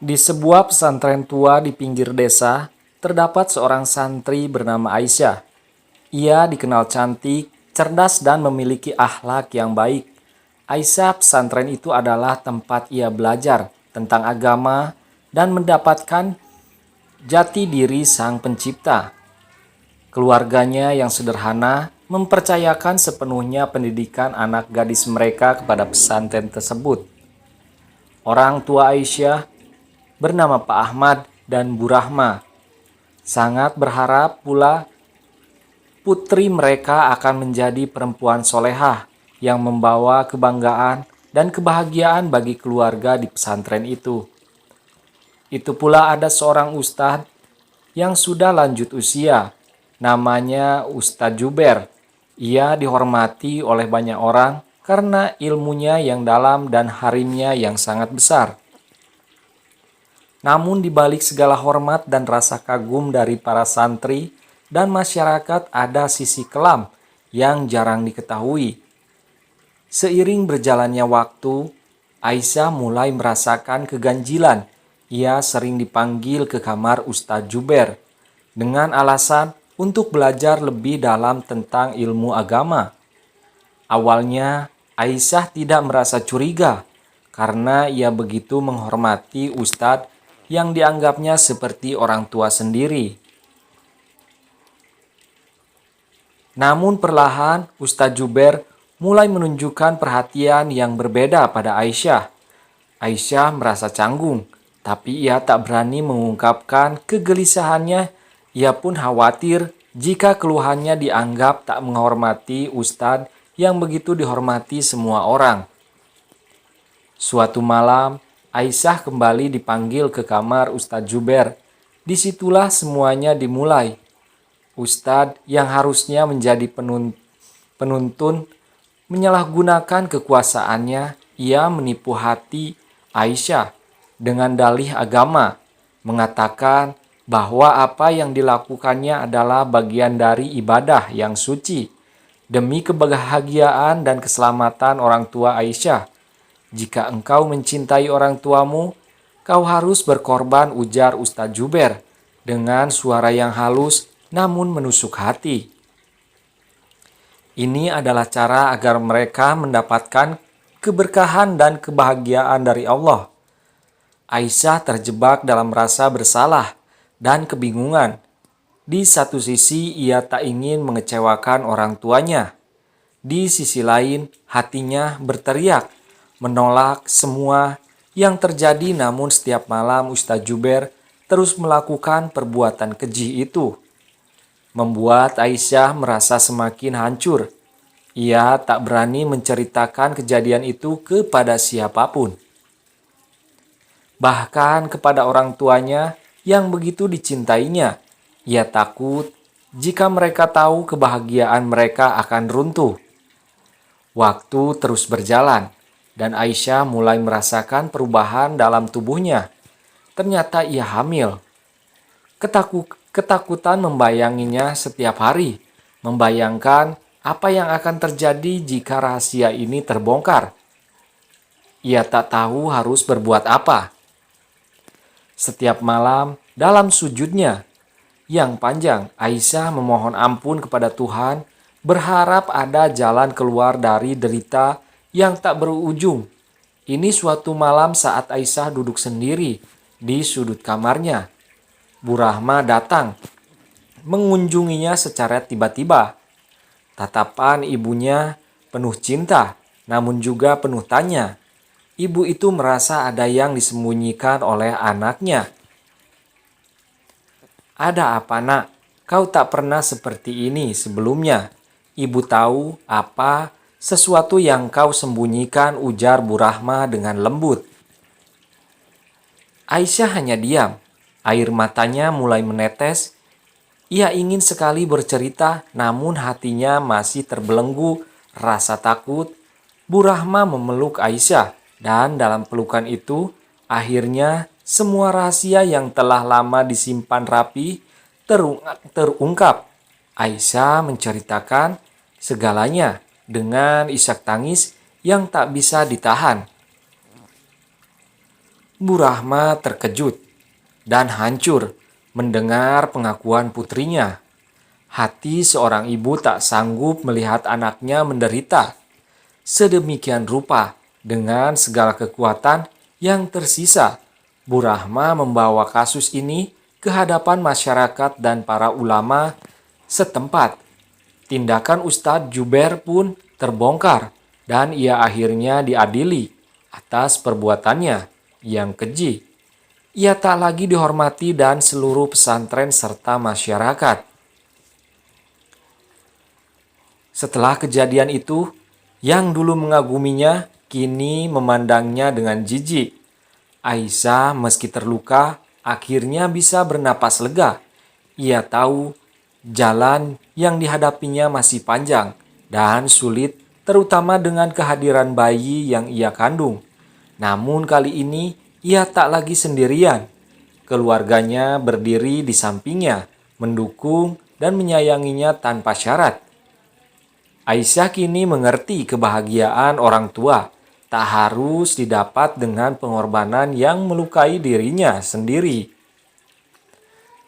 Di sebuah pesantren tua di pinggir desa, terdapat seorang santri bernama Aisyah. Ia dikenal cantik, cerdas, dan memiliki akhlak yang baik. Aisyah pesantren itu adalah tempat ia belajar tentang agama dan mendapatkan jati diri sang pencipta. Keluarganya yang sederhana mempercayakan sepenuhnya pendidikan anak gadis mereka kepada pesantren tersebut. Orang tua Aisyah bernama Pak Ahmad dan Bu Rahma sangat berharap pula putri mereka akan menjadi perempuan solehah yang membawa kebanggaan dan kebahagiaan bagi keluarga di pesantren itu. Itu pula ada seorang ustadz yang sudah lanjut usia, namanya Ustadz Juber. Ia dihormati oleh banyak orang karena ilmunya yang dalam dan harimnya yang sangat besar. Namun di balik segala hormat dan rasa kagum dari para santri dan masyarakat ada sisi kelam yang jarang diketahui. Seiring berjalannya waktu, Aisyah mulai merasakan keganjilan. Ia sering dipanggil ke kamar Ustadz Juber dengan alasan untuk belajar lebih dalam tentang ilmu agama. Awalnya, Aisyah tidak merasa curiga karena ia begitu menghormati Ustadz yang dianggapnya seperti orang tua sendiri. Namun perlahan Ustadz Juber mulai menunjukkan perhatian yang berbeda pada Aisyah. Aisyah merasa canggung, tapi ia tak berani mengungkapkan kegelisahannya. Ia pun khawatir jika keluhannya dianggap tak menghormati Ustadz yang begitu dihormati semua orang. Suatu malam, Aisyah kembali dipanggil ke kamar Ustadz Juber. Disitulah semuanya dimulai. Ustadz yang harusnya menjadi penuntun menyalahgunakan kekuasaannya. Ia menipu hati Aisyah dengan dalih agama, mengatakan bahwa apa yang dilakukannya adalah bagian dari ibadah yang suci demi kebahagiaan dan keselamatan orang tua Aisyah. Jika engkau mencintai orang tuamu, kau harus berkorban, ujar Ustadz Juber dengan suara yang halus namun menusuk hati. Ini adalah cara agar mereka mendapatkan keberkahan dan kebahagiaan dari Allah. Aisyah terjebak dalam rasa bersalah dan kebingungan. Di satu sisi ia tak ingin mengecewakan orang tuanya. Di sisi lain hatinya berteriak menolak semua yang terjadi, namun setiap malam Ustadz Juber terus melakukan perbuatan keji itu. Membuat Aisyah merasa semakin hancur. Ia tak berani menceritakan kejadian itu kepada siapapun. Bahkan kepada orang tuanya yang begitu dicintainya. Ia takut jika mereka tahu kebahagiaan mereka akan runtuh. Waktu terus berjalan dan Aisyah mulai merasakan perubahan dalam tubuhnya. Ternyata ia hamil. Ketakutan membayanginya setiap hari, membayangkan apa yang akan terjadi jika rahasia ini terbongkar. Ia tak tahu harus berbuat apa. Setiap malam dalam sujudnya yang panjang, Aisyah memohon ampun kepada Tuhan, berharap ada jalan keluar dari derita yang tak berujung. Ini suatu malam saat Aisyah duduk sendiri di sudut kamarnya. Bu Rahma datang mengunjunginya secara tiba-tiba. Tatapan ibunya penuh cinta, namun juga penuh tanya. Ibu itu merasa ada yang disembunyikan oleh anaknya. "Ada apa, nak? Kau tak pernah seperti ini sebelumnya. Ibu tahu apa sesuatu yang kau sembunyikan," ujar Bu Rahma dengan lembut. Aisyah hanya diam. Air matanya mulai menetes. Ia ingin sekali bercerita, namun hatinya masih terbelenggu rasa takut. Bu Rahma memeluk Aisyah, dan dalam pelukan itu, akhirnya semua rahasia yang telah lama disimpan rapi terungkap. Aisyah menceritakan segalanya dengan isak tangis yang tak bisa ditahan. Bu Rahma terkejut dan hancur mendengar pengakuan putrinya. Hati seorang ibu tak sanggup melihat anaknya menderita sedemikian rupa. Dengan segala kekuatan yang tersisa, Bu Rahma membawa kasus ini ke hadapan masyarakat dan para ulama setempat. Tindakan Ustadz Juber pun terbongkar dan ia akhirnya diadili atas perbuatannya yang keji. Ia tak lagi dihormati dan seluruh pesantren serta masyarakat. Setelah kejadian itu, yang dulu mengaguminya kini memandangnya dengan jijik. Aisyah meski terluka akhirnya bisa bernapas lega. Ia tahu jalan yang dihadapinya masih panjang dan sulit, terutama dengan kehadiran bayi yang ia kandung. Namun kali ini ia tak lagi sendirian. Keluarganya berdiri di sampingnya, mendukung dan menyayanginya tanpa syarat. Aisyah kini mengerti kebahagiaan orang tua tak harus didapat dengan pengorbanan yang melukai dirinya sendiri.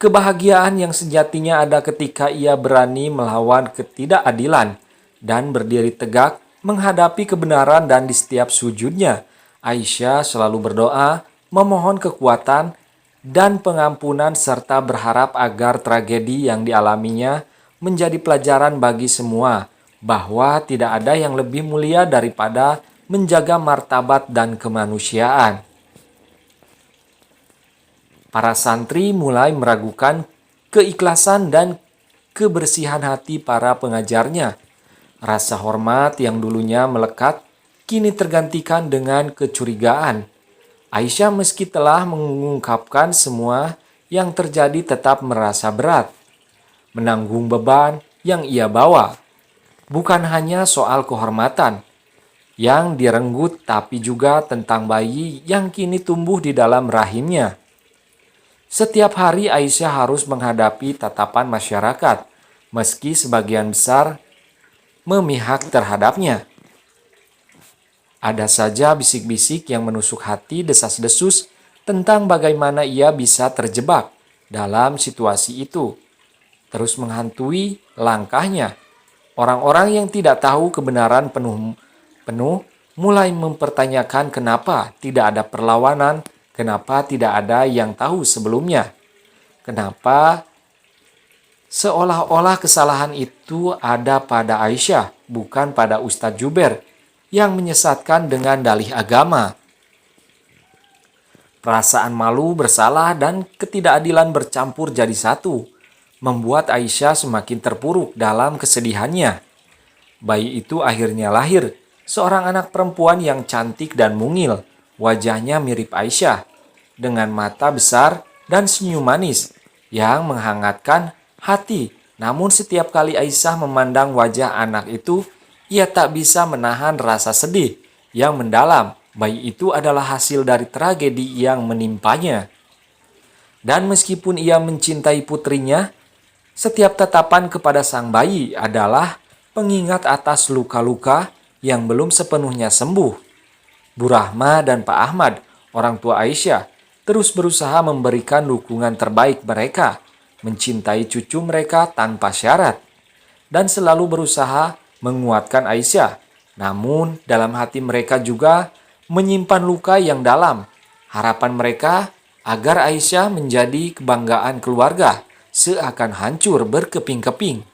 Kebahagiaan yang sejatinya ada ketika ia berani melawan ketidakadilan dan berdiri tegak menghadapi kebenaran, dan di setiap sujudnya Aisyah selalu berdoa, memohon kekuatan dan pengampunan serta berharap agar tragedi yang dialaminya menjadi pelajaran bagi semua, bahwa tidak ada yang lebih mulia daripada menjaga martabat dan kemanusiaan. Para santri mulai meragukan keikhlasan dan kebersihan hati para pengajarnya. Rasa hormat yang dulunya melekat kini tergantikan dengan kecurigaan. Aisyah meski telah mengungkapkan semua yang terjadi tetap merasa berat menanggung beban yang ia bawa. Bukan hanya soal kehormatan yang direnggut, tapi juga tentang bayi yang kini tumbuh di dalam rahimnya. Setiap hari Aisyah harus menghadapi tatapan masyarakat, meski sebagian besar memihak terhadapnya. Ada saja bisik-bisik yang menusuk hati, desas-desus tentang bagaimana ia bisa terjebak dalam situasi itu, terus menghantui langkahnya. Orang-orang yang tidak tahu kebenaran penuh mulai mempertanyakan kenapa tidak ada perlawanan, kenapa tidak ada yang tahu sebelumnya. Kenapa seolah-olah kesalahan itu ada pada Aisyah, bukan pada Ustadz Juber yang menyesatkan dengan dalih agama. Perasaan malu, bersalah, dan ketidakadilan bercampur jadi satu, membuat Aisyah semakin terpuruk dalam kesedihannya. Bayi itu akhirnya lahir, seorang anak perempuan yang cantik dan mungil. Wajahnya mirip Aisyah, dengan mata besar dan senyum manis yang menghangatkan hati. Namun setiap kali Aisyah memandang wajah anak itu, ia tak bisa menahan rasa sedih yang mendalam. Bayi itu adalah hasil dari tragedi yang menimpanya. Dan meskipun ia mencintai putrinya, setiap tatapan kepada sang bayi adalah pengingat atas luka-luka yang belum sepenuhnya sembuh. Bu Rahma dan Pak Ahmad, orang tua Aisyah, terus berusaha memberikan dukungan terbaik mereka, mencintai cucu mereka tanpa syarat, dan selalu berusaha menguatkan Aisyah. Namun dalam hati mereka juga menyimpan luka yang dalam. Harapan mereka agar Aisyah menjadi kebanggaan keluarga seakan hancur berkeping-keping.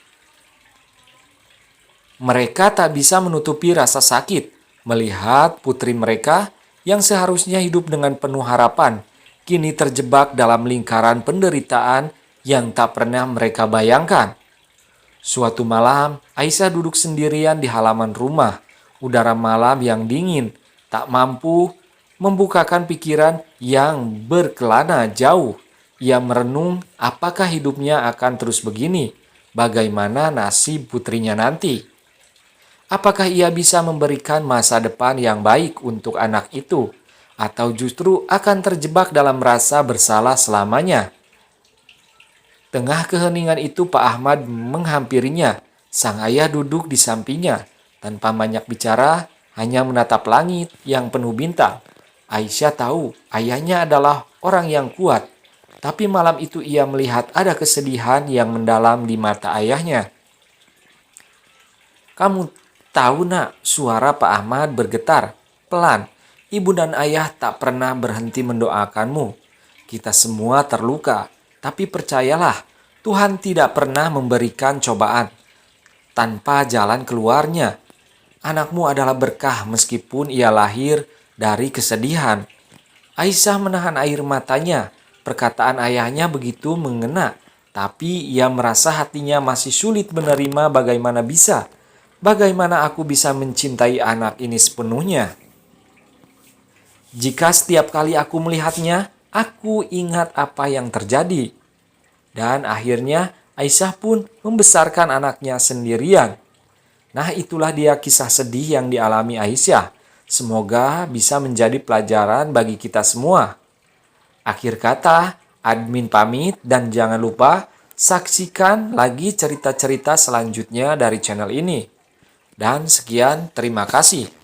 Mereka tak bisa menutupi rasa sakit melihat putri mereka yang seharusnya hidup dengan penuh harapan, kini terjebak dalam lingkaran penderitaan yang tak pernah mereka bayangkan. Suatu malam, Aisyah duduk sendirian di halaman rumah. Udara malam yang dingin tak mampu membukakan pikiran yang berkelana jauh. Ia merenung apakah hidupnya akan terus begini, bagaimana nasib putrinya nanti. Apakah ia bisa memberikan masa depan yang baik untuk anak itu, atau justru akan terjebak dalam rasa bersalah selamanya. Tengah keheningan itu Pak Ahmad menghampirinya. Sang ayah duduk di sampingnya, tanpa banyak bicara, hanya menatap langit yang penuh bintang. Aisyah tahu ayahnya adalah orang yang kuat, tapi malam itu ia melihat ada kesedihan yang mendalam di mata ayahnya. "Kamu tahu nak," suara Pak Ahmad bergetar. "Pelan, ibu dan ayah tak pernah berhenti mendoakanmu. Kita semua terluka, tapi percayalah, Tuhan tidak pernah memberikan cobaan tanpa jalan keluarnya. Anakmu adalah berkah meskipun ia lahir dari kesedihan." Aisyah menahan air matanya. Perkataan ayahnya begitu mengena, tapi ia merasa hatinya masih sulit menerima. Bagaimana aku bisa mencintai anak ini sepenuhnya? Jika setiap kali aku melihatnya, aku ingat apa yang terjadi. Dan akhirnya Aisyah pun membesarkan anaknya sendirian. Nah, itulah dia kisah sedih yang dialami Aisyah. Semoga bisa menjadi pelajaran bagi kita semua. Akhir kata, admin pamit dan jangan lupa saksikan lagi cerita-cerita selanjutnya dari channel ini. Dan sekian, terima kasih.